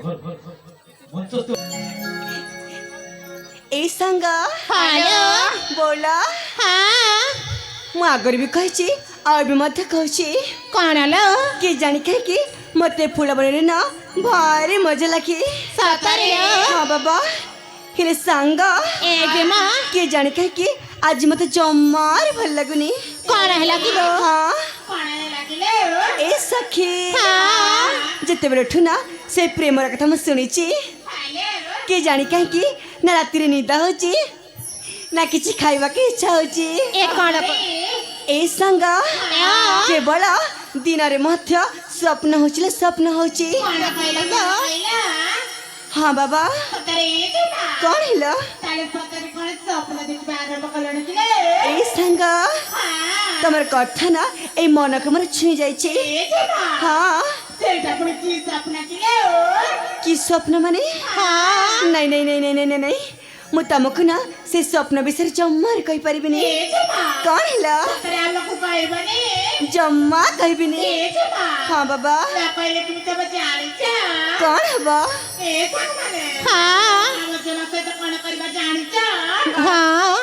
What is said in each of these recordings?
ए संग हेलो बोला हाँ मु आगर भी कही और भी मत कही कौन लो कि जानी कहीं मत फूल बन ना भारी मजा लगे सतरे हाँ बाबा हेले सांग ए माँ कि जानी कहीं आज मत जमार भल लगुनी कौन है कि लो हाँ कौन है ए सखी हाँ जिते बेले उठू ना से प्रेम कथा मुझे शुणी कि जानी कहीं ना राति निदा हो ना किसी खाइबा के इच्छा हो ए कौन ए संग केवल दिन मध्य स्वप्न हो स्वप्न हो हाँ बाबा कौन हिल ए संग तमर कथा ना ए मन को मोर छुई जाइए हाँ कि स्वप्न माने हाँ नहीं नहीं नहीं नहीं नहीं नहीं मु तुमको ना से स्वप्न विषय जम्मा कही पारिबिनी कौन हिला जम्मा कहबिनी हाँ बाबा कौन हबा हाँ हाँ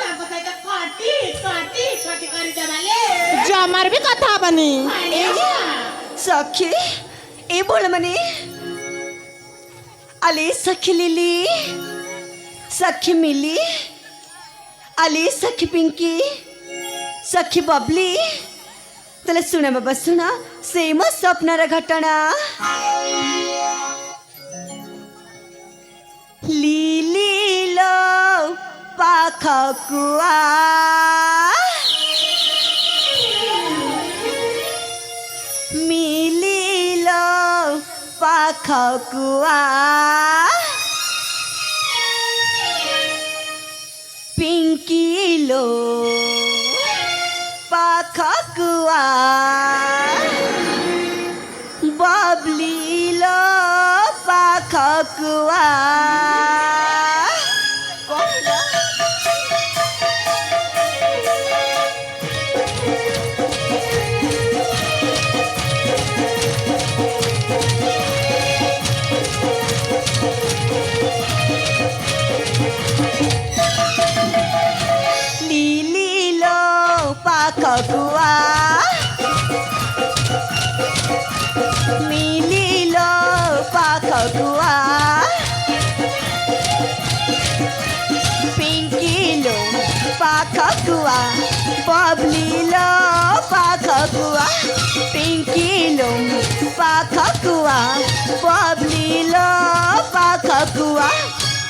जमार भी कथा बनी सखी ए बोल मने अले सखी लिली सखी मिली अली सखी पिंकी सखी बबली तले सुना बाबा सुना से मो स्वप्न घटना लिली लो पाख कुआ मिली लो पाख कुआ पिंकी लो पाख कुआ बबली लो पाख कुआ कुआ मिली लो पाख कुआ पिंकी लो पाख कुआ बबली लो पाख कुआ पिंकी लो पाख कुआ बबली लो पाख कुआ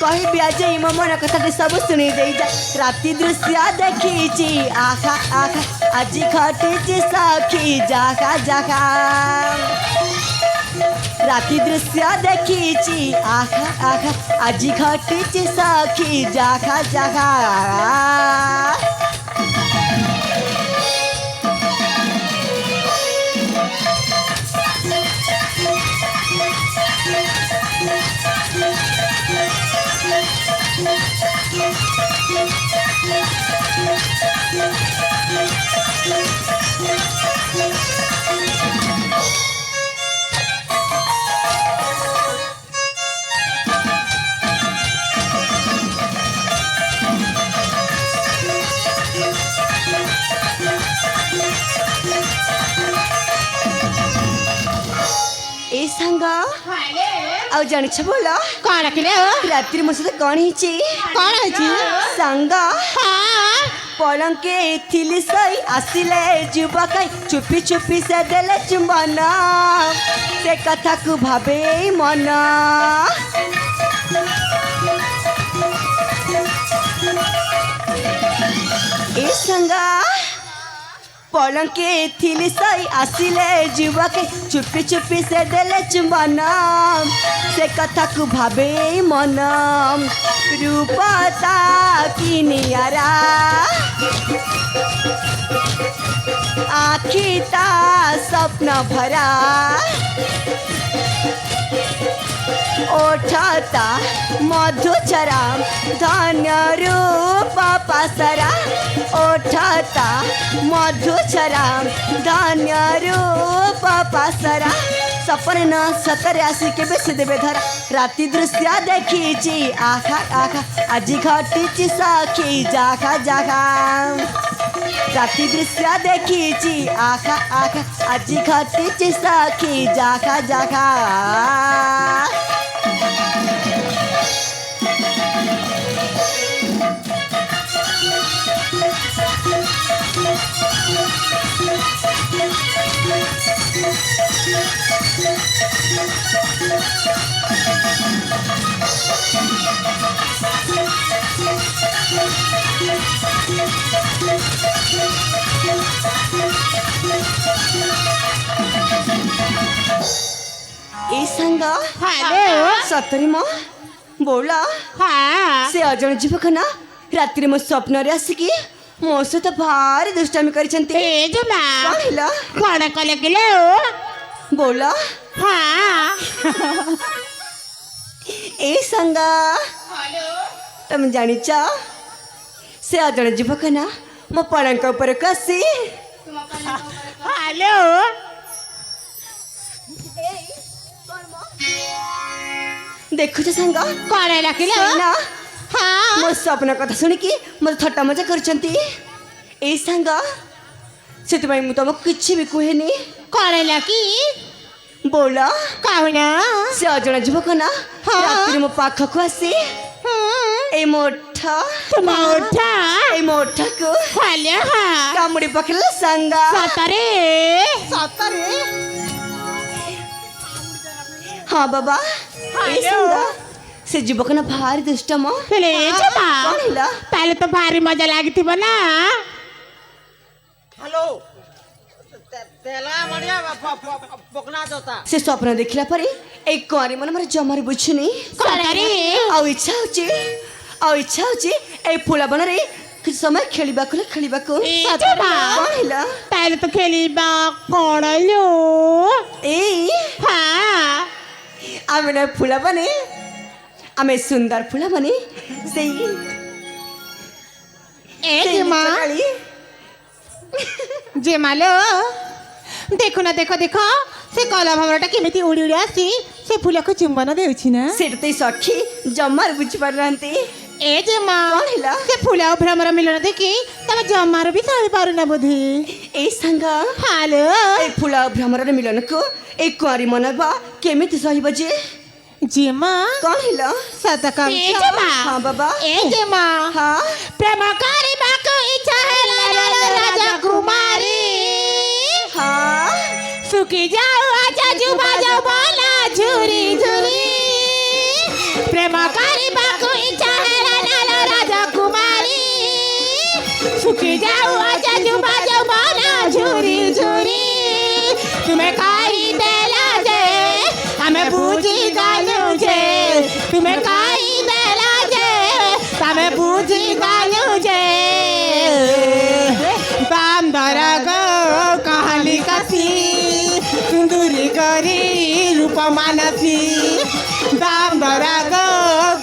कही भी आज मो मन कथा सब शुणी दे जा राति दृश्य देखी आखा आखा आज घटी सखी जाखा जाखा राति दृश्य देखी आखा आखा आज घटी सखी जाखा जाखा ए संग आ जानी छ बोल कौन रात्रि मो सहित कौन है संग पलंग के थिली सही आसिले जुबक चुपी चुपी से देले चुंबन से कथा को भावे मन ए संगा पलंग के थिली सही आसिले जुबक चुपी चुपी से देले चुंबन से कथा को भावे मन रूपता की नियारा आखिता स्वप्न भरा ओठता मधुचरा धन्य रूप पासरा ओठता मधुचरा धन्य रूप पासरा सपने न सतरे आसी के बेस देवे धरा राति दृश्य देखी आखा आखा आजी घटी सखी जाखा जाखा राति दृश्य देखी आखा आखा आजी घटी सखी जाखा जाखा ए संग हेलो सतरी म बोला हाँ से अजण जीवक ना रात्रि मो स्वप्न रे आसिकी मो सहित भारी दुष्टामी करिसंती ए जुमा कहिला कौन कले किलो बोला हाँ ए संग तुम जानिच से अजण जीवक ना मो पलंक ऊपर कसी हेलो देखुछ संग कौन लकिलो ना हाँ मो स्वप्न कथा शुणिकी मत थट्टा मजा करचंती ए संग सेतबाई मु तुमको किछि भी कुहेनी कौन लकी बोला कौन से अजण जीवक ना हाँ। रात्रि मो पाखक आसी ए मोठा तुम उठा ए मोठा को हेलो हाँ कामुड़ी पकड़ला संग सतरे हाँ बाबा ए हेलो। संग से जीवक ना भारी दुष्ट म हेले जुमा कौन हिला ताले तो भारी मजा लागिथिबो ना हेलो तेला बढ़िया पकना जोता से स्वप्न देखला परे एक कुआरी मन मारे जमारे बुझुनी सतरे ଆଉ ଇଚ୍ଛା ହଉଛି ଏଇ ଫୁଲା ବନରେ କିଛି ସମୟ ଖେଳିବାକୁ ଏ ଜମା। କଣ ହେଲା ताले तो खेलिबा कौन लो ଏଇ हाँ ଆମେ ନା ଫୁଲା ବନେ ଆମେ ସୁନ୍ଦର ଫୁଲା ବନେ ସେଇ ए ସେଇ जुमा ସକାଳେ जे मालो देखो ना देखो देखो से कला भावरटा केमिति उड़ी उड़ी आसी से फूल को चुंबन देउछि ना ସେଇଟା ତ ଏଇ ସଖୀ ଜମାର ବୁଝିପାରୁନାହାନ୍ତି ए जे मां କଣ ହେଲା से फूला भ्रमर मिलन देखि तब जमार भी सारी पारु ना बोधे ଏଇ ସାଙ୍ଗ हालो ଏଇ ଫୁଲା ଭ୍ରମରର ମିଳନକୁ ଏଇ କୁଆରୀ ମନବା କେମିତି ସହିବ ଯେ जे मां କଣ ହେଲା सतकम ए जे मां ହଁ ବାବା ए जे मां ହଁ प्रेम करी बाको इच्छा है राजा कुमारी ହଁ सुखी जाओ आजा जुबा जाओ बोला झुरी झुरी प्रेम करी बाको इच्छा है राजा कुमारी सुखी जाओ आजा जुबा जाओ बोला झुरी झुरी तुम्हें काई देला जे हमें बूझी गालू जे तुम्हें काई देला जे हमें बूझी गालू जे बांदर गो कहाली कसी सुंदरी करी रूप मानसी बांदर गो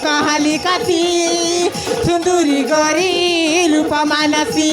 कहाली कसी सुंदरी करी रूप मानसी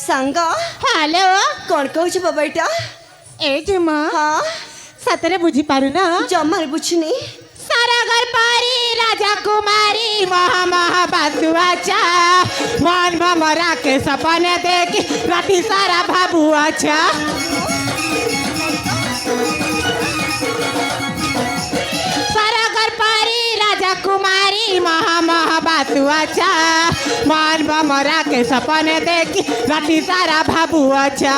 सांग हेलो कौन कहूछ बाबा एटा ए जुमा हाँ सतरे बुझी पारु ना जमार बुझुनी सारा सागर पारी राजा कुमारी महा महा बासुआच्या मन भमरा के सपने देखी राती सारा भाबुआच्या सागर पारी राजा कुमारी महा महा बासुआच्या मन भमरा के सपने देखी राती सारा भाबुआच्या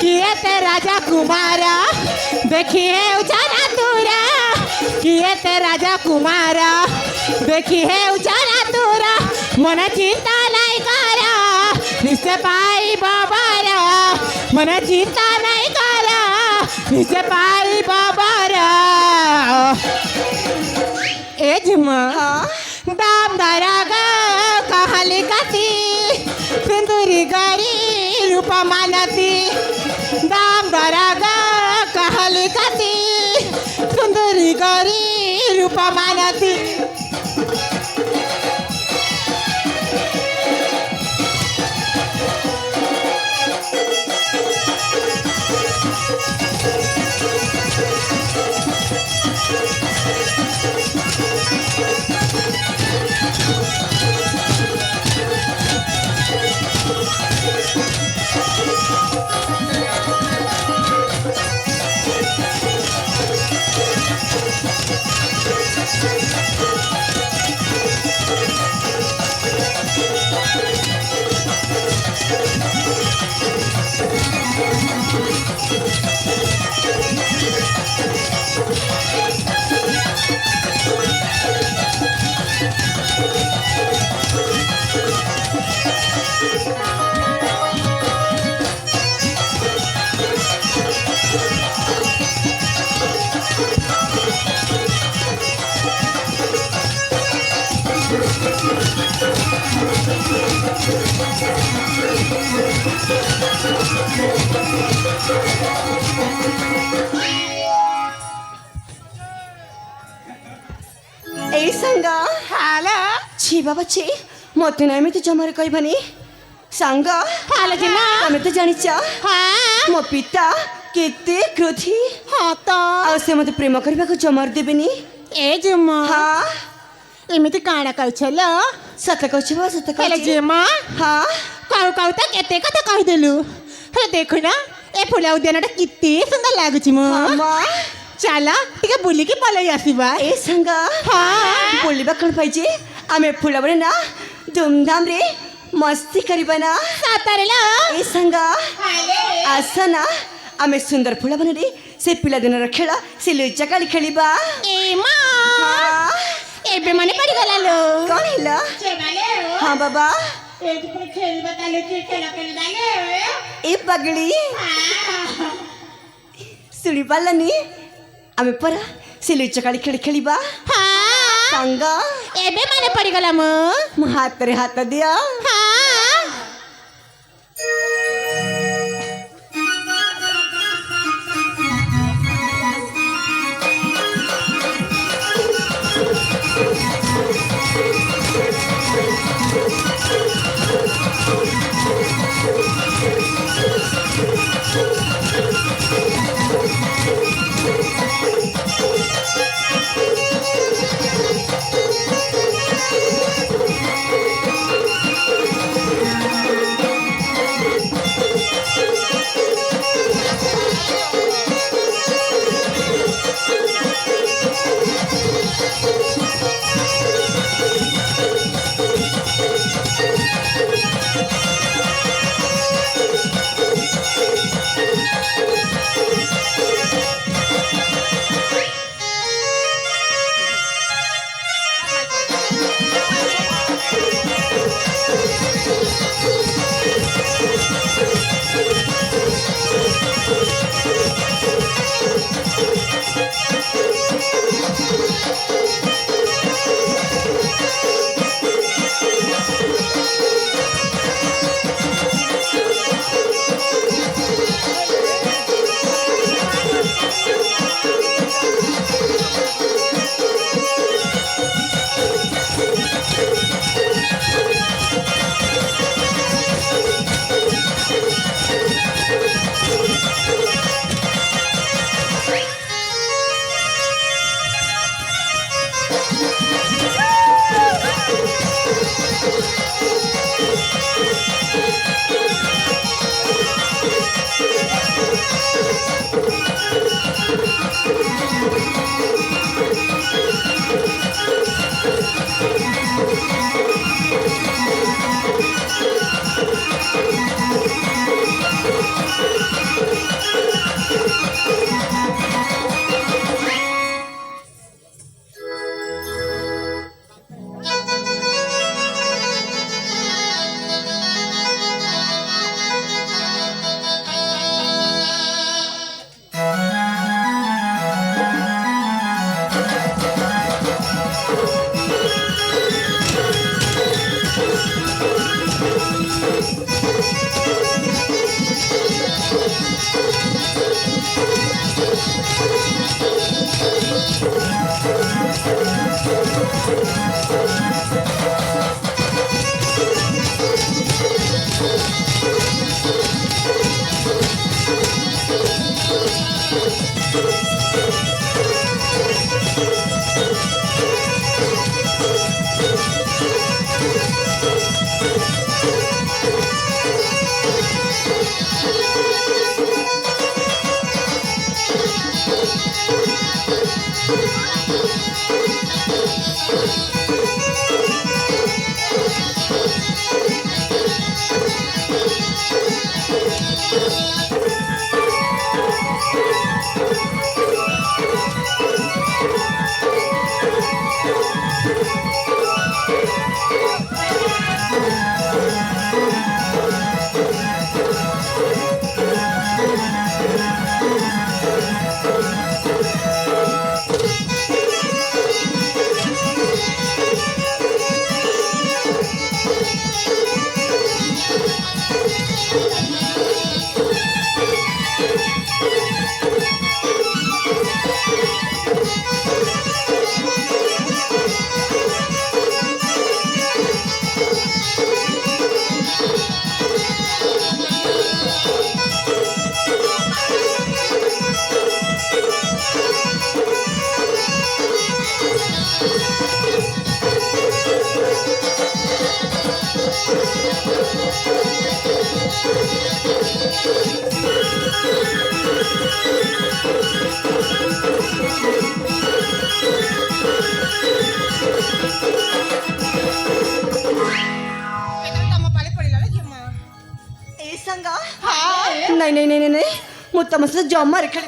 किए ते राजा कुमारा देखिए उजाला तुरा किए ते राजा कुमारा देखिए उजाला तुरा मन चिंता नहीं करा निश्चय पाई बाबारा मन चिंता नहीं करा निश्चय पाई बाबारा एजमा हाँ दाम दरागा कहाली कती सिंदूरी गरी रूप मानती दाम दरागा कहाली कती सुंदरी गरी रूप मानती এই সাঙ্গা ହାଲୋ ছি বাবা ছি মতে না এମିତି ଜମାରେ କହିବନି ସାଙ୍ଗ ହାଲୋ ଜିମା ତମେ ତ ଜାଣିଛ ହଁ ମୋ ପିତା କେତେ କ୍ରୋଧୀ ହଁ ତ ଆଉ ସେ ମୋତେ ପ୍ରେମ କରିବାକୁ ଜମାରୁ ଦେବେନି ଏ ଜିମା ହଁ ଏମିତି କାଣା କହୁଛଲ ସତ କହୁଛି ବା ସତ ହେଲେ କହୁଛି ଜିମା ହଁ କହୁ କହୁ ତ କେତେ କଥା କହିଦେଲୁ ହେ ଦେଖୁନ ଏ ଫୁଲ ଉଦ୍ୟାନଟା କେତେ ସୁନ୍ଦର ଲାଗୁଛି ମୁଁ ହଁ ମା ଚାଲ ଟିକେ ବୁଲିକି ପଳେଇ ଆସିବା ଏ ସାଙ୍ଗ ହଁ ବୁଲିବା କ'ଣ ପାଇଛି ଆମେ ଫୁଲବରେ ନା ଧୁମଧାମରେ ମସ୍ତି କରିବା ନା ସତରେ ଲୋ ଏ ସାଙ୍ଗ ଆସ ନା ଆମେ ସୁନ୍ଦର ଫୁଲବନରେ ସେ ପିଲାଦିନର ଖେଳ ସେ ଲୁଚାକାଳି ଖେଳିବା ଏ ମା ହଁ ଏବେ ମନେ ପଡ଼ିଗଲା ଲୋ କ'ଣ ହେଲା ହଁ ବାବା ଖେଳିବା ତାହେଲେ କି ଖେଳ ଖେଳିବା ଏ ପାଗଳି ଶୁଣି ପାରିଲାନି ଆମେ ପରା ସେ ଲୁଚାକାଳି ଖେଳ ଖେଳିବା ହଁ ସାଙ୍ଗ ଏବେ ମନେ ପଡ଼ିଗଲା ମୁଁ ମୋ ହାତରେ ହାତ ଦିଅ ହଁ ए सांगा नाही नाही नाही नाही मुत्ता मस्त जॉमर खेळ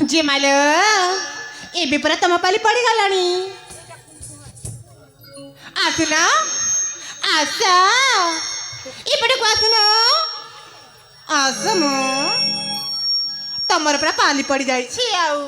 ಜಿಮಲ ಎಬಿ ಪುರ ತಮ್ಮ ಪಾಲಿ ಪಡಿಗಲ್ಲಣಿ ಆತನ ಆಸ ಇಪ್ಪಡಕ್ಕೆ ಆತನ ଆସମ ତମର ପୁରା ପାଲି ପଡ଼ି ଯାଇଛି ଆଉ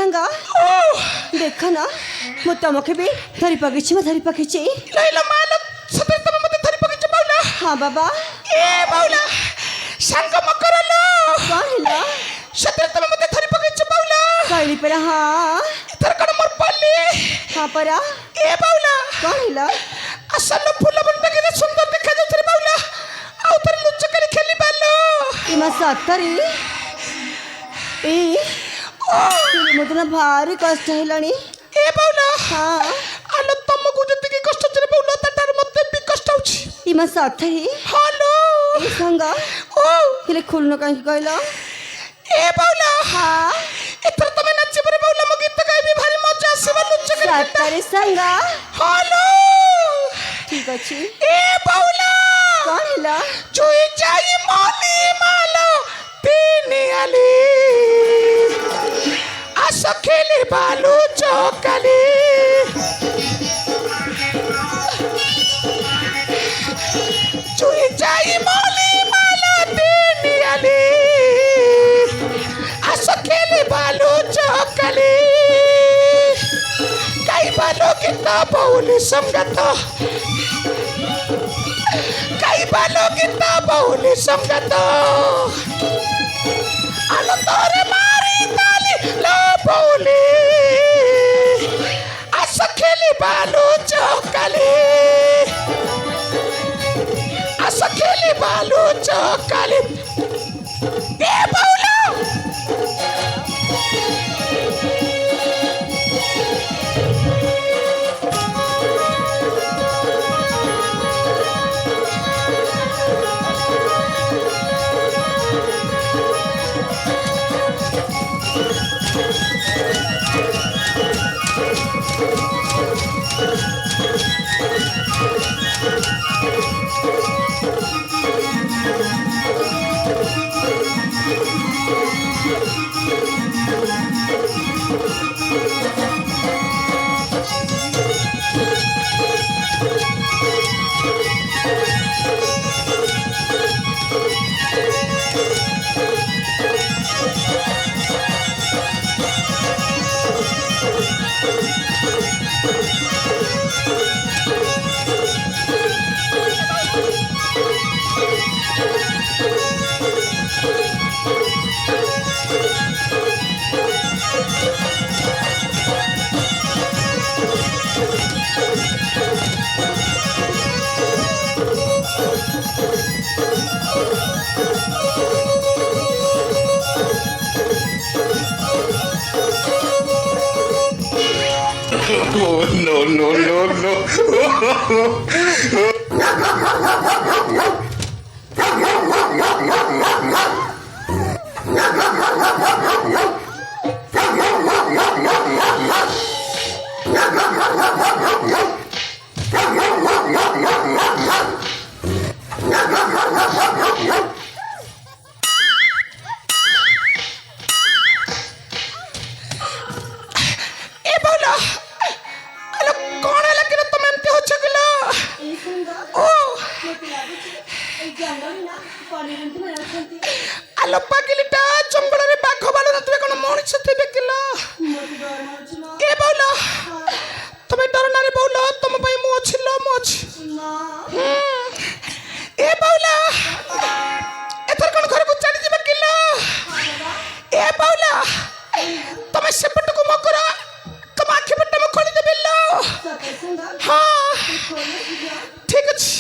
ସାଙ୍ଗ ଦେଖ ନା ମୁଁ ତମକୁ ବି ଧରି ପକେଇଛି ଲଇଲା ମାଲ ସତରେ ତମେ ମତେ ଧରି ପକେଇଛ ବାଉଲା ହଁ ବାବା ଏ ବାଉଲା ସାଙ୍ଗ ମକର लो କଣ ହେଲା ସତରେ ତମେ ମତେ ଧରି ପକେଇଛ ବାଉଲା କହିଲି ପରା ହଁ ଏଥର କଣ ମୋର ପାଲି ହଁ ପରା ଏ ବାଉଲା କଣ ହେଲା আসল ফুল বনটা কেন সুন্দর দেখা যাচ্ছে রে বাউলা আউ তোর লুচকারি খেলি বালো ইমা সতরি এ মতো না ভারি কষ্ট হেলানি এ বাউলা হ্যাঁ আলো তমকু যেতিকি কষ্ট হচ্ছে রে বাউলা তার মধ্যে বি কষ্ট হচ্ছে ইমা সতরি হ্যালো এই সাঙ্গ ও হেলে খুলনো কাহি কইলো এ বাউলা হ্যাঁ এতর তুমি নাচি পরে বাউলা মো গীত গাইবি ভারি মজা আসবে লুচকারি সতরি সাঙ্গ হ্যালো ঠিক আছে এ বাউলা কଣ ହେଲା চুই যাই মনি মালো তিনি আলি আস খেলি বালু চকালি চুই যাই মনি মালো তিনি আলি আস খেলি বালু চকালি কাই বালো কিতা বউলি সঙ্গত কাই বালো কিতা বউলি সঙ্গত আলো তোরে মারি তালি লো বউলি আস খেলি বালু চকালি আস খেলি বালু চকালি এ বাউলা Oh, no, no, no, no. ए बाउला अलो कौन है लगे तुम एमती हो चगला ओ अलो पागिलिटा जंगल रे बाघ बालो न तुमे कोन मଣିଷ थे किलो ए बाउला तुमे डर ना रे बाउला तुम भाई मु छिलो मु छी ए बाउला एथर कोन घर को चढ़ी जिबा किलो ए बाउला तुमे सेपट को मकरा तुम आखि पट्टा में खोली दे बिल्लो हाँ ठीक अछि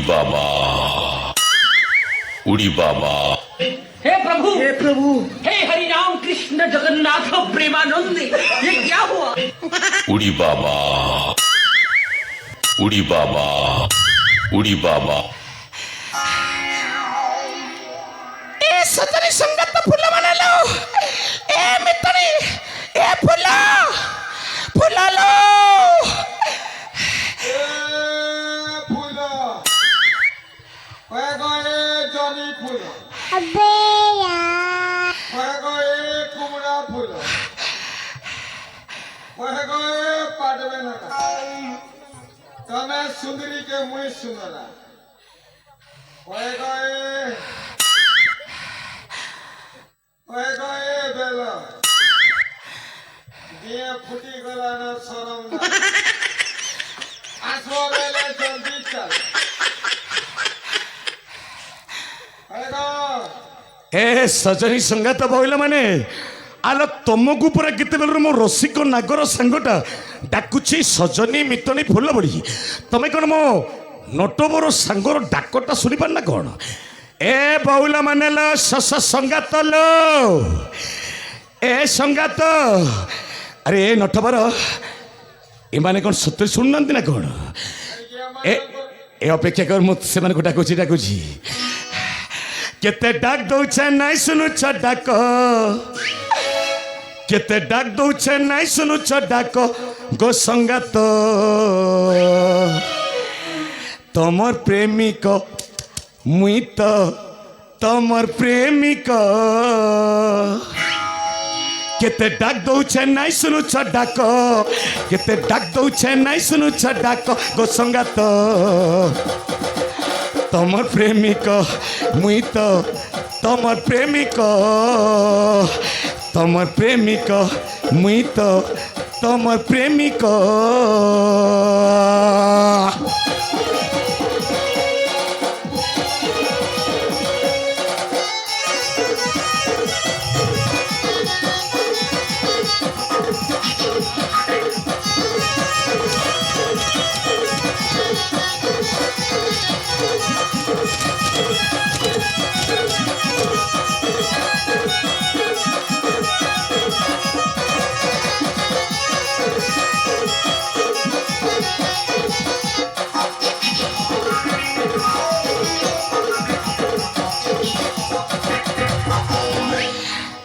बाबा उड़ी बाबा हे प्रभु हे हरि राम कृष्ण जगन्नाथ प्रेमानंद ये क्या हुआ? उड़ी बाबा उड़ी बाबा उड़ी बाबा ए सजनी संगत फूल माने लो ए मितरी ए फूल फूल लो તમે સુંદરી કે મુઈ સુંદરા ઓય ગયે બેલ দিয়ে ফুটি গলা না শরম না আসো বেলে জলদি চল ए सजनी संगात बहिला माने आलो तुमको पूरा केतेबेल मो रसिक नागर सांगटा डाकुची सजनी मितनी फूल बड़ी तमे कौन मो नटबर सांगर डाकटा शुणी पार ना कौन ए बहुला माने लो सस संगात लो ए संगात अरे ए नटबर एमाने कौन सत्य शुणुना ना कौन ए अपेक्षा कर मुझे डाकुची डाकुची केते डाक दौचे नाई सुनुच डाक केते डाक दौचे नाई सुनुच डाक गो संगात तमर प्रेमिक मुई तो तमर प्रेमिक केते डाक दौचे नाई सुनुच डाक केते डाक दौचे नाई सुनुच डाक गो संगात तमर प्रेमिक मुई तो तमर प्रेमिक मुई तो तमर प्रेमिक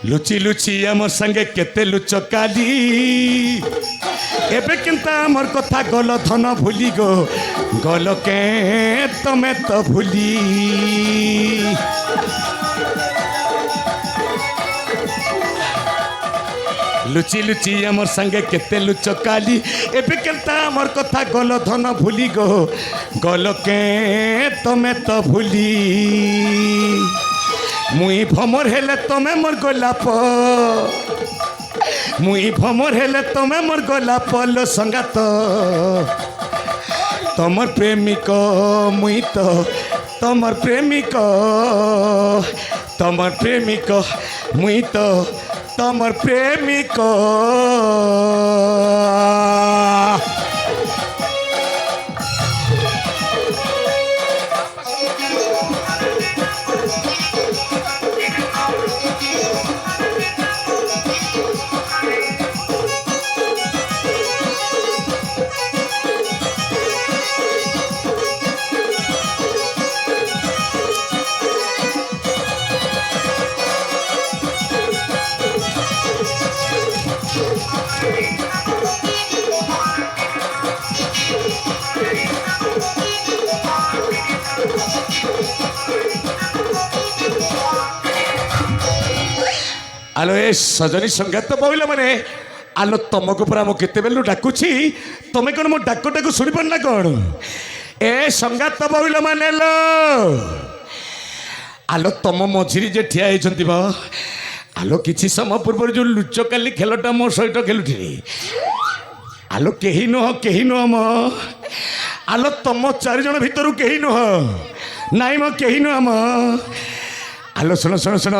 लुची लुची आमर संगे केते लुच काली एबे केनता आमर कथा गल धन भूली गो गल के तमे तो भूली लुची लुची आमर संगे केते लुच काली एबे केनता आमर कथा गल धन भूली गो गल के तमे तो भूली मुई भमर हेले तमे मोर गोलाप मुई भमर हेले तमे मोर गोलाप लो संगात तमर प्रेमिक मुई तो तमर प्रेमिक मुई तो तमर प्रेमिक आलो ए सजनी संगात बहिला माने आलो तुमको पूरा मो केते बेलु डाकुची तमे कोन मो डाकटाको सुनि पार ना कोन ए संगात बहिला माने लो आलो तुम मझिरी जे ठिया हेचंती बा आलो किछि समय पूर्व जो लुचकाली खेलटा मो सहित खेलुथिली आलो केही नुह म आलो तुम चारि जण भितरु केही नुह नाई म केही नुह म आलो सुन सुन सुन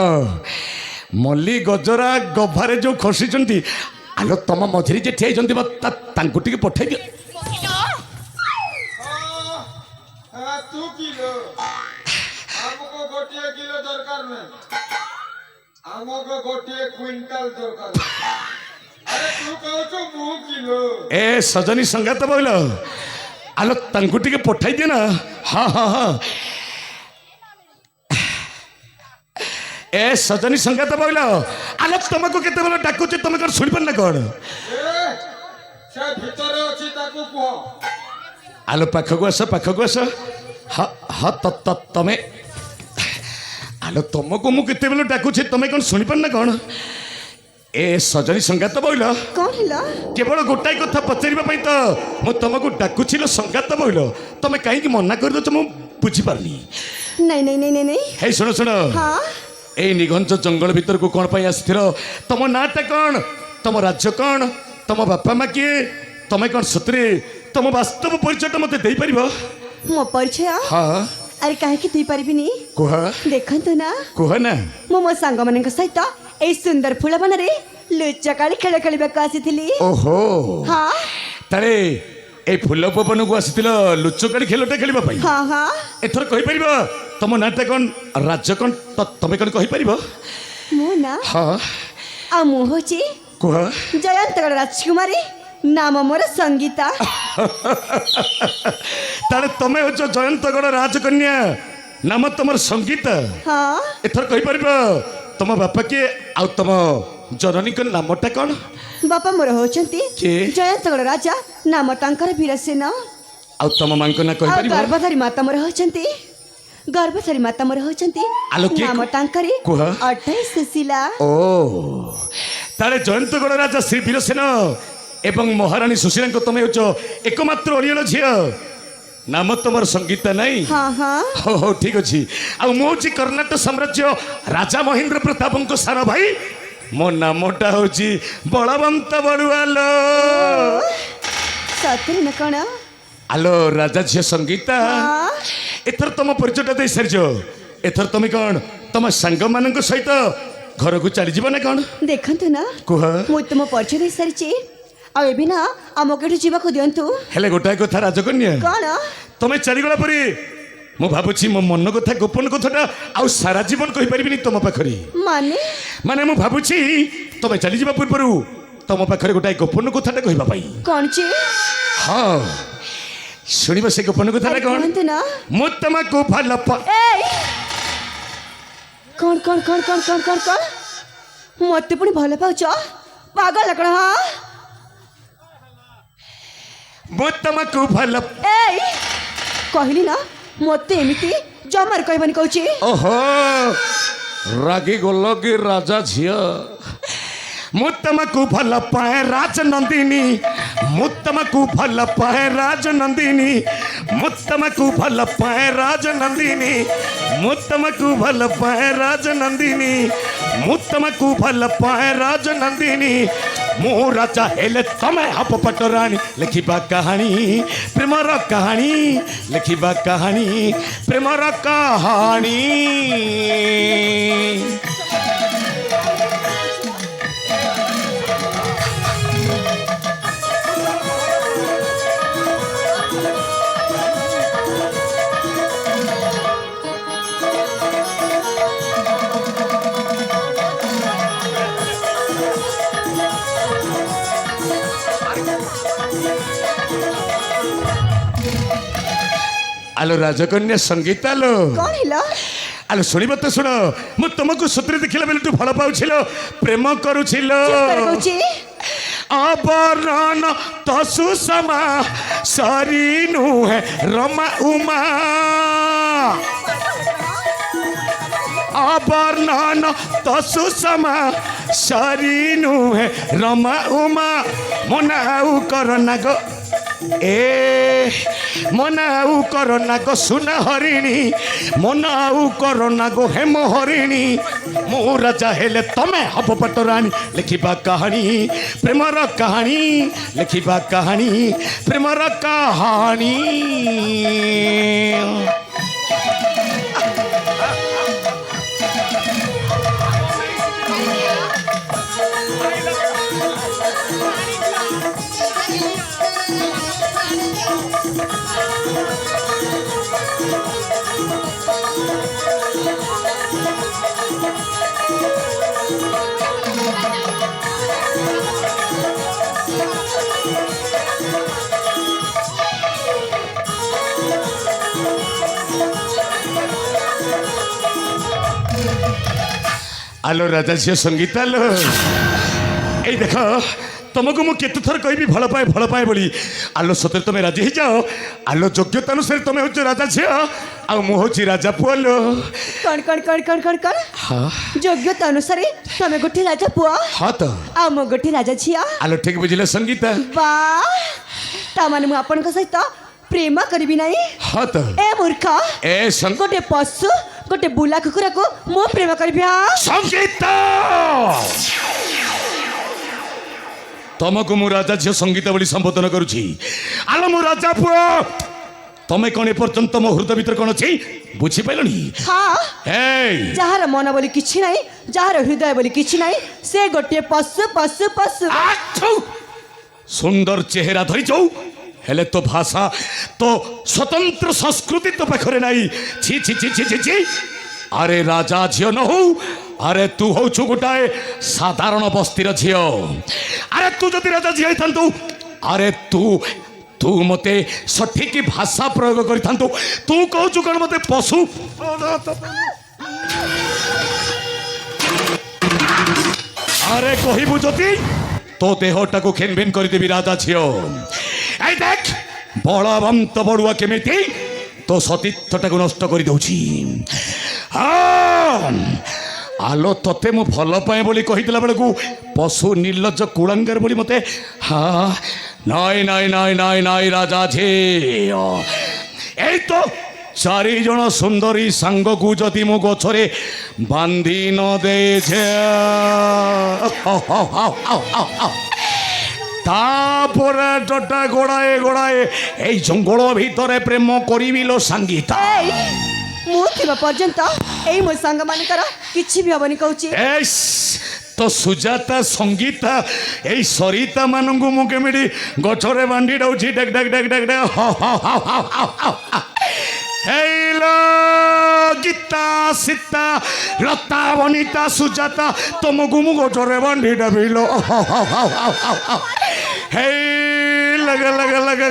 मल्ली गजरा गभारे जो खसी आलो तुम मझिरी जे ठिया तांकु टिके पठाई दियो तू की দরকার নেই আমাকে গোটিয়ে কুইন্টাল দরকার আরে তু কହୁଛୁ ମୁଁ কিলো ଏ ସଜନୀ ସଙ୍ଗାତ ବୋଇଲ ଆଲୋ ତାଙ୍କୁ ଟିକେ ପଠାଇ ଦିଅ ନା ହଁ ହଁ ହଁ ଏ ସଜନୀ ସଙ୍ଗାତ ବୋଇଲ ଆଲୋ ତମକୁ କେତେବେଳେ ଡାକୁଛି ତମେ କଣ ଶୁଣିପାର ନା କଣ ଏ ସେ ଭିତରେ ଅଛି ତାକୁ କୁହ ଆଲୋ ପାଖକୁ ଆସ ହଁ ହଁ ତମେ ଆଲୋ ତମକୁ ମୁଁ କେତେବେଳେ ଡାକୁଛି ତମେ କଣ ଶୁଣିପାର ନା କଣ ଏ ସଜନୀ ସଙ୍ଗାତ ବୋଇଲ କଣ ହେଲା କେବଳ ଗୋଟାଏ କଥା ପଚାରିବା ପାଇଁ ତ ମୁଁ ତମକୁ ଡାକୁଛି ଲୋ ସଙ୍ଗାତ ବୋଇଲ ତମେ କାହିଁକି ମନା କରିଦେଉଛ ମୁଁ ବୁଝିପାରୁନି ନାଇଁ ନାଇଁ ନାଇଁ ନାଇଁ ନାଇଁ ହେଇ ଶୁଣ ହଁ ଏଇ ନିଘଞ୍ଚ ଜଙ୍ଗଲ ଭିତରକୁ କଣ ପାଇଁ ଆସିଥିଲ ତମ ନାଁଟା କଣ ତମ ରାଜ୍ୟ କଣ ତମ ବାପା ମା କିଏ ତମେ କଣ ସତରେ ତମ ବାସ୍ତବ ପରିଚୟଟା ମତେ ଦେଇପାରିବ ମୋ ପରିଚୟ ହଁ ଆରେ କାହିଁକି ଦେଇପାରିବିନି କୁହ ଦେଖନ୍ତୁ ନା କୁହ ନା ମୁଁ ମୋ ସାଙ୍ଗମାନଙ୍କ ସହିତ ଏଇ ସୁନ୍ଦର ଫୁଲବନରେ ଲୁଚକାଳି ଖେଳ ଖେଳିବାକୁ ଆସିଥିଲି ଓହୋ ହଁ ତାରେ এই ফুল পবনকু আসিছিল লুচকাড়ি খেলটা খেলিবা পাই ହଁ ହଁ এথর কইপারিব তম নাটা কোন রাজ্য কোন তমে কোন কইপারিব ମୋ ନା হ্যাঁ ଆଉ ମୁଁ ହଉଛି কুহ ଜୟନ୍ତଗଡ଼ ରାଜକୁମାରୀ ନାମ ମୋର ସଙ୍ଗୀତା তাহলে তুমি হচ্ছ জয়ন্তগড় রাজকন্যা নাম তোমার সঙ্গীত ହଁ এথর কইপারিব তম বাপা কি আউ তম জননীক নামটা কোন ବାପା ମୋର ହଉଛନ୍ତି କିଏ? ଜୟନ୍ତଗଡ଼ ରାଜା ନାମ ତାଙ୍କର ବୀରସେନ আউ তম মাঙ্ক না ଆଉ কইপারিব ଗର୍ଭଧାରୀ ମାତା ମୋର ହଉଛନ୍ତି ଗର୍ଭଧାରୀ ମାତା ମୋର ହଉଛନ୍ତି ଆଲୋ କିଏ? ନାମ ତାଙ୍କରି କୁହ। 28 ସୁଶୀଲା ও তাহলে জয়ন্তগড় রাজা শ্রী বীরসেন এবং মহারানী সুশীলাঙ্ক তুমি হচ্ছ একমাত্র অরিয়ল ঝিও নাম তোমার সঙ্গীতা নাই ହଁ ହଁ হো হো ঠিক ଅଛି ଆଉ ମୁଁ ହଉଛି କର୍ଣ୍ଣାଟକ ସାମ୍ରାଜ୍ୟ ରାଜା ମହେନ୍ଦ୍ର ପ୍ରତାପଙ୍କ ସାନ ଭାଇ ମୋ ନାମଟା ହଉଛି ବଳବନ୍ତ ବଳୁଆଲ ସତରେ ନା କଣ ଆଲୋ ରାଜା ଝିଅ ସଙ୍ଗୀତା ହଁ ଏଥର ତମ ପରିଚୟଟା ଦେଇ ସାରିଛ ଏଥର ତମେ କଣ ତମ ସାଙ୍ଗମାନଙ୍କ ସହିତ ଘରକୁ ଚାଲିଯିବ ନା କଣ ଦେଖନ୍ତୁ ନା କୁହ ମୁଁ ତୁମ ପରିଚୟ ଦେଇ ସାରିଛି ଆଉ ଏବେ ନା ଆମକୁ ଏଠୁ ଯିବାକୁ ଦିଅନ୍ତୁ ହେଲେ ଗୋଟାଏ କଥା ରାଜକନ୍ୟା କଣ ତମେ ଚାଲିଗଲା ପରେ ମୁଁ ଭାବୁଛି ମୋ ମନ କଥା ଗୋପନ କଥାଟା ଆଉ ସାରା ଜୀବନ କହିପାରିବିନି ତମ ପାଖରେ ମାନେ ମାନେ ମୁଁ ଭାବୁଛି ତମେ ଚାଲିଯିବା ପୂର୍ବରୁ ତମ ପାଖରେ ଗୋଟାଏ ଗୋପନ କଥାଟା କହିବା ପାଇଁ କଣ ଯେ ହଁ ଶୁଣିବ ସେ ଗୋପନ କଥାଟା ଆରେ କଣ କୁହନ୍ତୁ ନା ମୁଁ ତମକୁ ଭଲ ଏଇ କଣ କଣ କଣ କଣ କଣ କଣ କଣ ମତେ ପୁଣି ଭଲ ପାଉଛ ପାଗଳ କଣ ହଁ ମୁଁ ତମକୁ ଭଲ ଏଇ କହିଲି ନା ମତେ ଏମିତି ଜମାରୁ କହିବନି କହୁଛି ଓହୋ ରାଗି ଗଲ କି ରାଜା ଝିଅ ମୁଁ ତମକୁ ଭଲ ପାଏ ରାଜନନ୍ଦିନୀ ମୁଁ ତମକୁ ଭଲ ପାଏ ରାଜନନ୍ଦିନୀ ମୁଁ ତମକୁ ଭଲ ପାଏ ରାଜନନ୍ଦିନୀ ମୁଁ ତମକୁ ଭଲ ପାଏ ରାଜନନ୍ଦିନୀ ମୁଁ ତମକୁ ଭଲ ପାଏ ରାଜନନ୍ଦିନୀ ମୁଁ ରାଜା ହେଲେ ତମେ ହବ ପଟରାଣୀ ଲେଖିବା କାହାଣୀ ପ୍ରେମର କାହାଣୀ ଲେଖିବା କାହାଣୀ ପ୍ରେମର କାହାଣୀ আলো রাজকন্যা সঙ্গীতা আলো କଣ ହେଲା আলো শুଣିব তো শুণ মু তোমাকে সত্যি দেখিলা বেলটু ভাল পাউছিল প্রেম করুছিল ଚୁପ କହୁଛି অবরণ তসু সমা সরি নুহে রমা উমা অবর্ণন তসু সমা সরি নুহে রমা উমা মনাউ করনা গো এ মনাউ করনা গো সুনা হরিণী মনাউ করনা গো হেম হরিণী মু রাজা হেলে তমে হব পটরাণী লেখিবা কাহাণী প্রেমর কাহাণী লেখিবা কাহাণী প্রেমর কাহাণী আলো রাজা ঝিও সঙ্গীত আলো এই দেখ তোমাকে মু কেতে থর কইবি ভাল পায়ে বলি আলো সତରେ তুমি রাজি হয়ে যাও আলো যোগ্যতা অনুসারে তুমি হচ্ছে রাজা ঝিও আর মু হচ্ছে রাজা পুয়ালো কণ কণ কণ কণ কণ কণ হ্যাঁ যোগ্যতা অনুসারে তুমি গোটে রাজা পুଅ হ্যাঁ তো ଆଉ ମୁଁ ଗୋଟିଏ ରାଜା ଝିଅ আলো ঠিক বুঝিলে সঙ্গীতা ବା ତାମାନେ ମୁଁ ଆପଣଙ୍କ ସହିତ ପ୍ରେମ କରିବି ନାହିଁ হ্যাঁ তো ଏ ମୂର୍ଖ এ সঙ্গ ଗୋଟେ ପଶୁ ଗୋଟେ ବୁଲା କୁକୁରକୁ ମୁଁ ପ୍ରେମ କରିବି ହଁ সঙ্গীতা তোমাকে মু রাজা ঝিও সঙ্গীতা বলি সম্বোধন করুছি আলো মু রাজা পুଅ তুমি কোন পর্যন্ত মো হৃদয় ভিতরে কোন ଅଛି বুঝিপাইলনি ହଁ এই ଯାହାର ମନ ବୋଲି କିଛି ନାହିଁ ଯାହାର ହୃଦୟ ବୋଲି କିଛି ନାହିଁ ସେ ଗୋଟିଏ ପଶୁ ପଶୁ ପଶୁ আচ্ছা সুন্দর চেহারা ধরিছ হেলে তো ভাষা তো স্বতন্ত্র সংস্কৃতি তো পাখরে নাই ছি ছি ছি ছি ছি ছি আরে রাজা ঝিও নহু আরে তু হউছু গোটাଏ সাধারণ বস্তির ঝিও আরে তু যদি রাজা ঝিও হইতান্তু আরে তু মতে সঠিক ভাষা প্রয়োগ করিথান্তু তু কହୁଛୁ কଣ মতে পশু আরে কহিবু যদি তো দেহটাকে খেনবেন করিদেবি রাজা ঝিও এই দেখ বলবন্ত বড়ুয়া কেমিতি তো সতীর্থটাকে নষ্ট করে দেউছি আলো তোতে মু ভাল পাଏ বলি কহিদেলা বেড়ে পশু নির্লজ্জ কুড়াঙ্গার বলি মতে হ্যাঁ নাই নাই নাই নাই নাই রাজা ঝিও এই তো চারিজন সুন্দরী সাঙ্গকু যদি মু গছরে বান্ধি ন দেছে তাপরে টটা গোড়াଏ এই জঙ্গল ভিতরে প্রেম করিবিল সঙ্গীতা ଏଇ ମୁଁ ଥିବା ପର୍ଯ୍ୟନ୍ତ ଏଇ ମୋ ସାଙ୍ଗମାନଙ୍କର କିଛି ବି ହବନି କହୁଛି ଏସ୍ তো সুজাতা সঙ্গীতা এই সরিতা মানুষ মু কেমিটি গছরে বান্ধি দৌছি ডেক ডেক ডেক ডেক ডেক হেইলো গীতা সীতা লতা বনিতা সুজাতা তোমাকে মু গছরে বান্ধি দেবিল হেই লাগে লাগে লাগে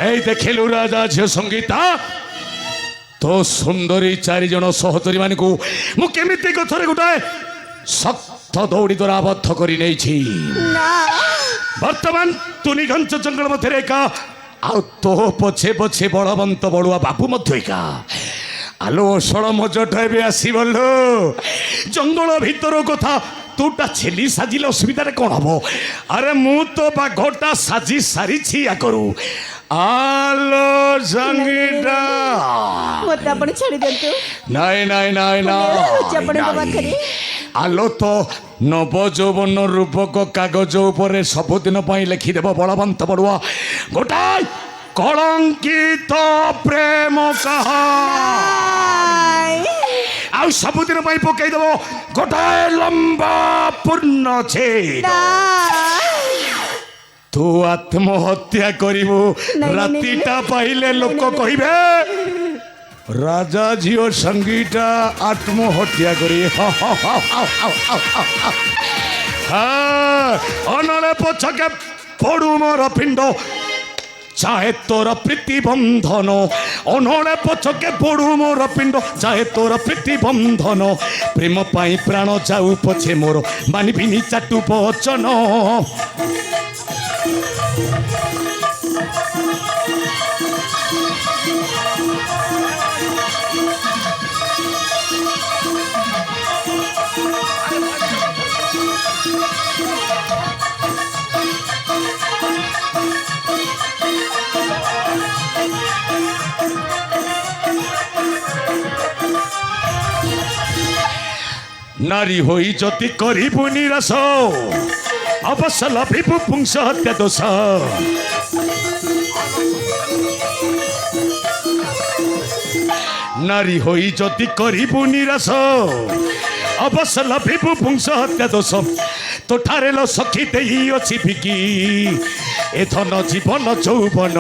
এই দেখিলু রাজা ঝিও সঙ্গীতা তো সুন্দরী চারিজন সহচরী মানুষ মু কেমিতি গছরে গোটাଏ শক্ত দৌড়ি দ্বারা আবদ্ধ করে নেইছি না বর্তমান তু নিঘঞ্চ জঙ্গল মধ্যে একা আউ তো পছে পছে বলবন্ত বড়ুয়া বাপু মধ্য একা আলো অসল মজটা এবে আসিবল জঙ্গল ভিতর কথা তুটা ছেলি সাজিলে অসুবিধারে কোণ হব আরে মু তো বাঘটা সাজি সারিছি আকরু আলো সঙ্গীতা ମୋତେ ଆପଣ ଛାଡ଼ି ଦିଅନ୍ତୁ নাই নাই নাই ମୁଁ ରହୁଛି ଆପଣଙ୍କ নাই ପାଖରେ আলো তো নব যৌবন রূপক কাগজ উপরে ସବୁଦିନ ପାଇଁ ଲେଖିଦେବ বলবন্ত বড়ুয়া গোটাই কলঙ্কিত প্রেম কাহা আই, ଆଉ ଆଉ ସବୁଦିନ ପାଇଁ ପକେଇଦବ ଗୋଟାଏ ଲମ୍ବା ପୂର୍ଣ୍ଣ ଛେଦ। ନା ତୁ ଆତ୍ମହତ୍ୟା କରିବୁ। ନାଇଁ, ରାତିଟା ପାଇଲେ ଲୋକ କହିବେ ରାଜା ଝିଅ ସଙ୍ଗୀଟା ଆତ୍ମହତ୍ୟା କରି ଅନଳେ ପଛକେ ପଡୁ ମୋର ପିଣ୍ଡ চাহে তোর প্রীতিবন্ধন। অনড়ে পছকে পড়ু মোর পিণ্ড চাহে তোর প্রীতিবন্ধন। প্রেম পাই প্রাণ যাও পছে মোর মানিবিনি চাটু বচন। নারী হই যদি করিবু নিরাশ অবশ্য লভিবু পুংস হত্যা দোষ। নারী হই যদি করিবু নিরাশ অবশ্য লভিবু পুংস হত্যা দোষ। তোঠারে লো সখী দেই অছি বিকি এ ধন জীবন যৌবন।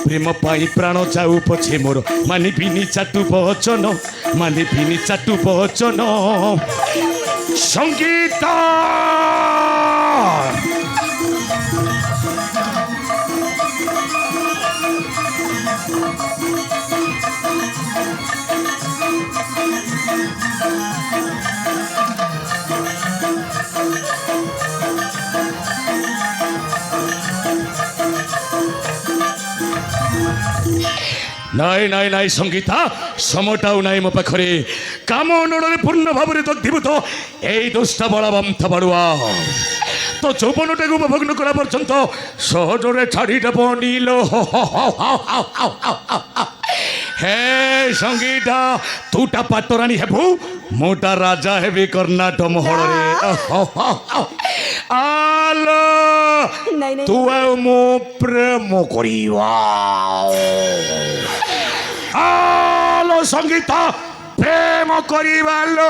প্রেম পাই প্রাণ যাও পছে মোর মানিবিনি চাটু বচন। মানিবিনি চাটু বচন। সঙ্গীত নাই নাই নাই সঙ্গীতা সময়টাও নাই মো পাখরে। কাম অনড়ে পূর্ণ ভাবে দগ্ধীভূত এই দোষটা বড়া বামথা বাড়ুয়া। তো যৌবনটাকে উপভোগ্ন করা পর্যন্ত সহজরে ছাড়ি দেব নীল। হে সঙ্গীতা তুটা পাটরানি হেবু মোটা রাজা হেবি কর্ণাট মহড়ে। আলো নাই নাই তু মো প্রেম করিবা। আলো সঙ্গীতা প্রেম করিবালো।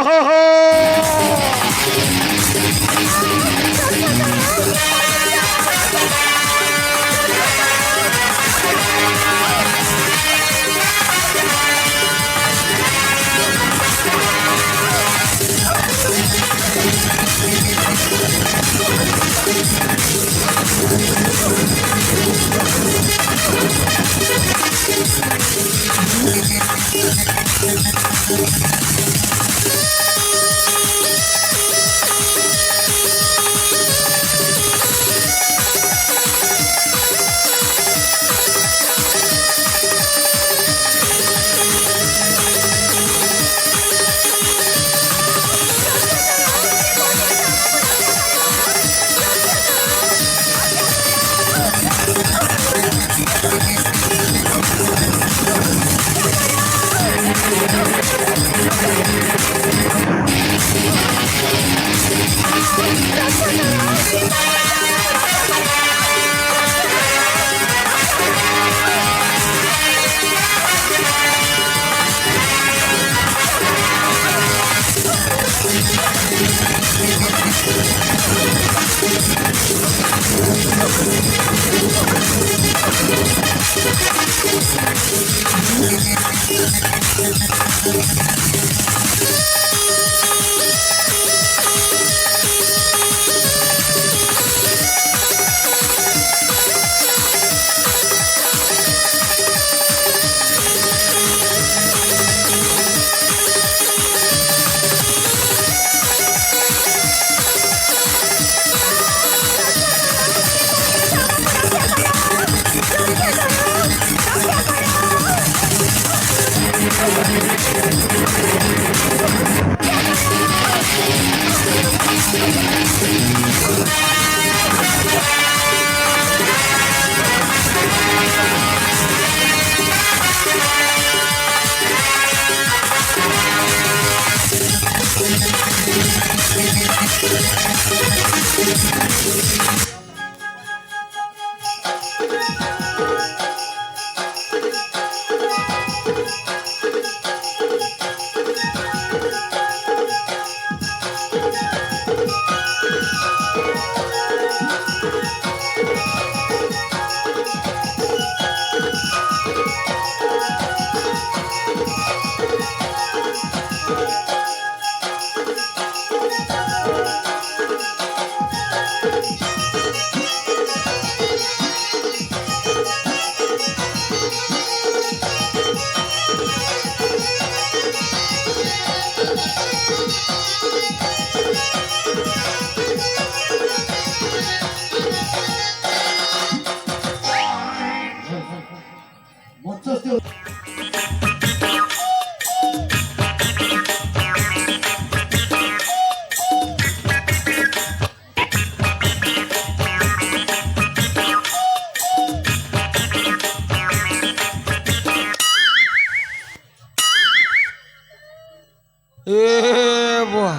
ए बुआ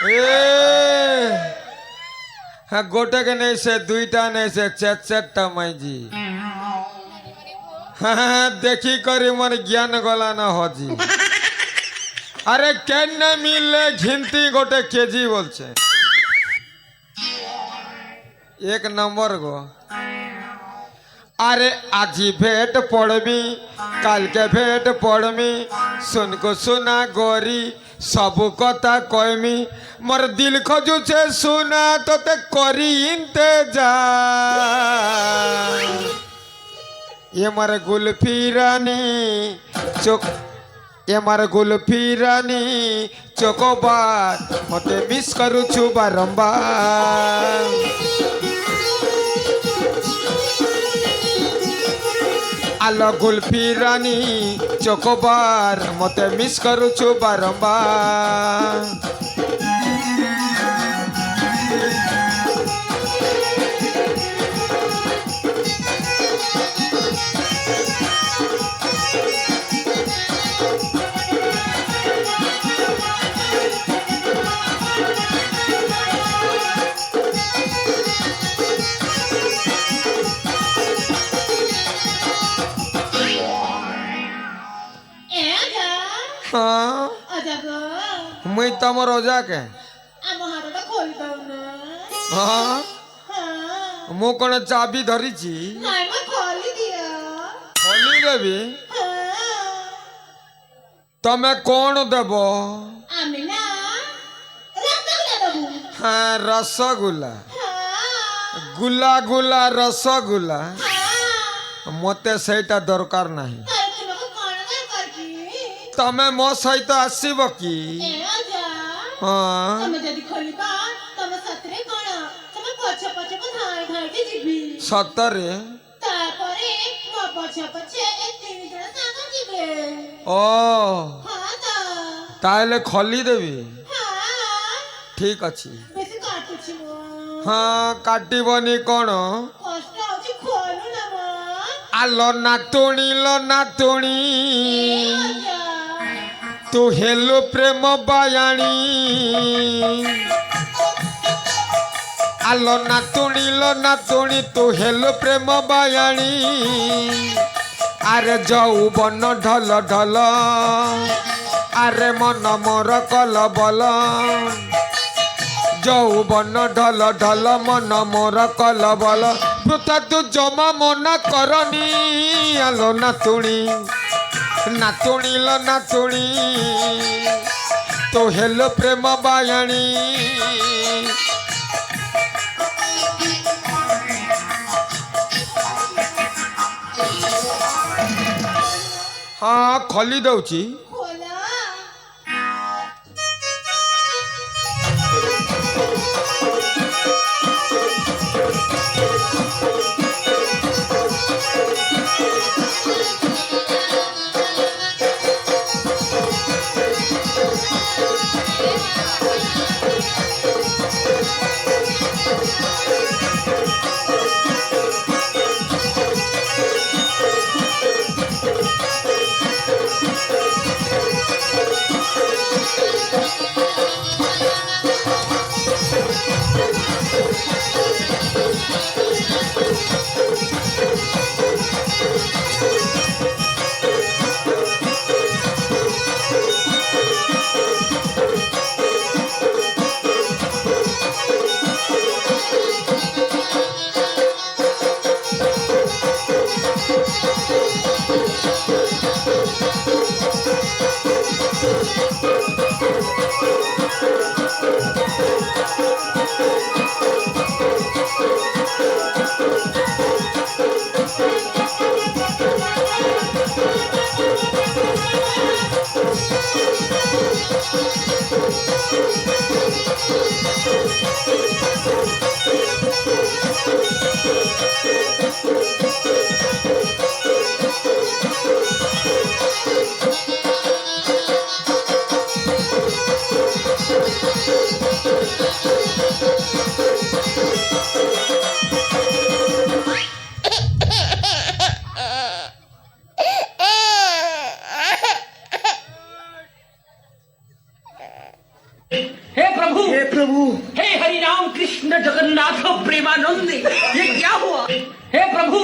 ए हाँ गोटे के नहीं से दुईटा नहीं से चार माइजी हाँ देखी करी मन ज्ञान गला ना हजी अरे केने मिले घिनती गोटे केजी बोलছে एक नंबर गो अरे আজি भेट पड़मी काल के भेट पड़मी सुन को सुना गोरी सब कथा कहमी मोर दिल खोजुचे सुना तोते करी इंतजार ये मार गुल्फी रानी चोक ये मार गुल्फी रानी चोकोबार मते मिस करूछु बारंबार आलो गुल्फी रानी चोकोबार मते मिस करूछु बारंबार हाँ मुई तमर रोजा के हाँ मु कौन चाबी धरी खोली देवी तमें कौन देव हाँ रसगुल्ला गुला गुला रसगुल्ला मते सेटा दरकार नहीं तमें मो सहित आसब कि हाँ सतरे ओ ताहले खोली देवी ठीक अच्छी हाँ काटबनी कौन आलो नातुणी तू हेलो प्रेम बायाणी आलो नातुणी तू हेलो प्रेम बायाणी आरे जाऊ बन ढल ढल आरे मन मोर कल बल जाऊ बन ढल ढल मन मोर कल बल वृथा तू जमा मना करनी आलो नातुणी तो हेलो प्रेम बायाणी हाँ खोली दउची हे प्रभु हे हरि राम कृष्ण जगन्नाथ प्रेमानंदी ये क्या हुआ हे प्रभु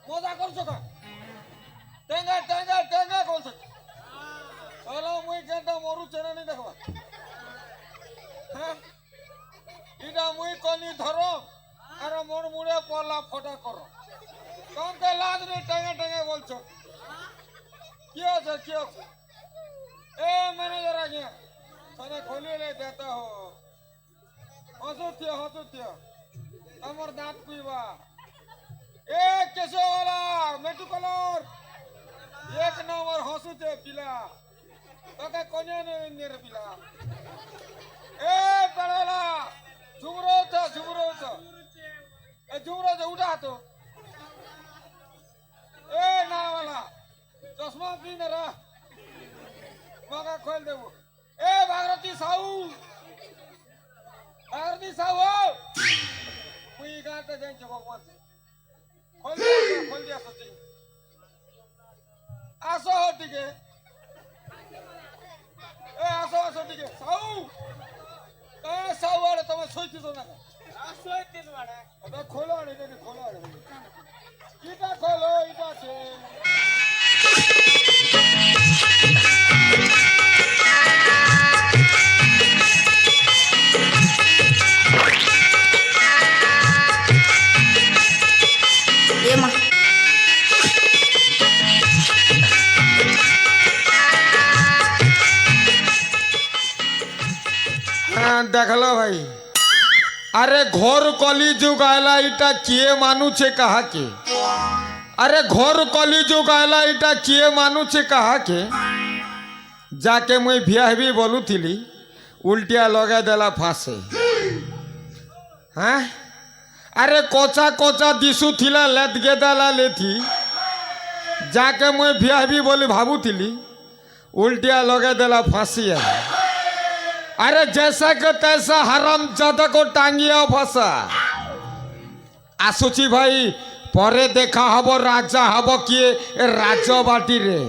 মজা করছো কা টেঙ্গা টেঙ্গা টেঙ্গা করছো চলো মুই কেনটা মরু চেনা নি দেখবা হ্যাঁ এটা মুই কনি ধরো আর মোর মুড়ে পলা ফটা করো তোমাকে লাজ নেই টেঙ্গা টেঙ্গা বলছো কি আছে এ ম্যানেজার আগে তাহলে খোলিয়ে লে দেতা হো হসুথিও আমার দাঁত কুইবা ए केशव वाला मेटू कलर एक नंबर हंसुते पिला तके कोने ने रे पिला ए पड़ला झुमरो ए झुमरो उठा तो ए ना वाला चश्मा पीने रा मगा खोल देबो ए भागरती साहू कोई गाते जाइन छ भगवान खोल दिया सचिन आसो हो टिके ए आसो टिके साऊ वाले तुम्हें सोचती तो ना सोचती तो वाले अबे खोलो आने इटा खोलो इटा से देखलो भाई अरे घोर कली जुग आयला इटा किए मानुचे कहा के अरे घोर कली जुग आयला इटा किए मानुचे कहा के जाके मुई बियाह भी बोलू थिली उल्टिया लगे देला फांसे हाँ अरे कोचा कोचा दिशु थिला लेत गेदाला लेथी जाके मुई बियाह भी बोली भाबू थिली उल्टिया लगे देला फांसी है अरे जैसा के तैसा हराम जादा को टांगिया फसा आसुची भाई परे देखा हब राजा हब किए राज बाटी रे